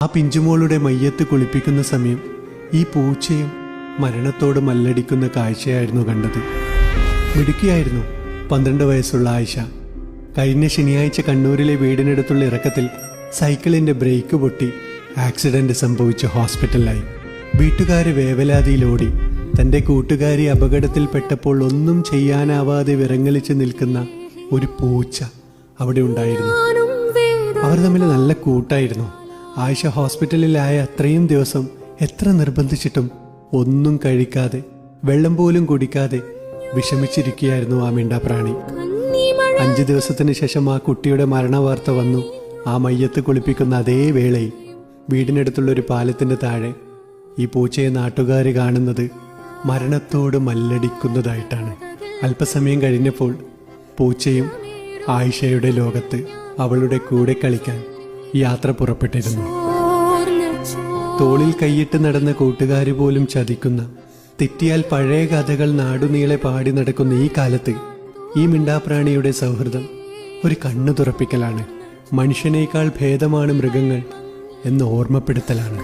ആ പിഞ്ചുമോളുടെ മയ്യത്ത് കുളിപ്പിക്കുന്ന സമയം ഈ പൂച്ചയും മരണത്തോട് മല്ലടിക്കുന്ന കാഴ്ചയായിരുന്നു കണ്ടത്. മിടുക്കിയായിരുന്നു 12 വയസ്സുള്ള ആയിഷ. കഴിഞ്ഞ ശനിയാഴ്ച കണ്ണൂരിലെ വീടിനടുത്തുള്ള ഇറക്കത്തിൽ സൈക്കിളിന്റെ ബ്രേക്ക് പൊട്ടി ആക്സിഡന്റ് സംഭവിച്ച് ഹോസ്പിറ്റലിലായി. വീട്ടുകാര് വേവലാതിയിലോടി. തന്റെ കൂട്ടുകാരി അപകടത്തിൽപ്പെട്ടപ്പോൾ ഒന്നും ചെയ്യാനാവാതെ വിറങ്ങലിച്ച് നിൽക്കുന്ന ഒരു പൂച്ച അവിടെ ഉണ്ടായിരുന്നു. അവർ തമ്മിൽ നല്ല കൂട്ടായിരുന്നു. ആയിഷ ഹോസ്പിറ്റലിലായ അത്രയും ദിവസം എത്ര നിർബന്ധിച്ചിട്ടും ഒന്നും കഴിക്കാതെ വെള്ളം പോലും കുടിക്കാതെ വിഷമിച്ചിരിക്കുകയായിരുന്നു ആ മിണ്ടാപ്രാണി. 5 ദിവസത്തിന് ശേഷം ആ കുട്ടിയുടെ മരണവാർത്ത വന്നു. ആ മയ്യത്ത് കുളിപ്പിക്കുന്ന അതേ വേളയിൽ വീടിനടുത്തുള്ള ഒരു പാലത്തിന്റെ താഴെ ഈ പൂച്ചയെ നാട്ടുകാർ കാണുന്നത് മരണത്തോട് മല്ലടിക്കുന്നതായിട്ടാണ്. അല്പസമയം കഴിഞ്ഞപ്പോൾ പൂച്ചയും ആയിഷയുടെ ലോകത്ത് അവളുടെ കൂടെ കളിക്കാൻ യാത്ര പുറപ്പെട്ടിരുന്നു. തോളിൽ കൈയിട്ട് നടന്ന കൂട്ടുകാർ പോലും ചതിക്കുന്ന, തെറ്റിയാൽ പഴയ കഥകൾ നാടുനീളെ പാടി നടക്കുന്ന ഈ കാലത്ത് ഈ മിണ്ടാപ്രാണിയുടെ സൗഹൃദം ഒരു കണ്ണു തുറപ്പിക്കലാണ്. മനുഷ്യനേക്കാൾ ഭേദമാണ് മൃഗങ്ങൾ എന്ന് ഓർമ്മപ്പെടുത്തലാണ്.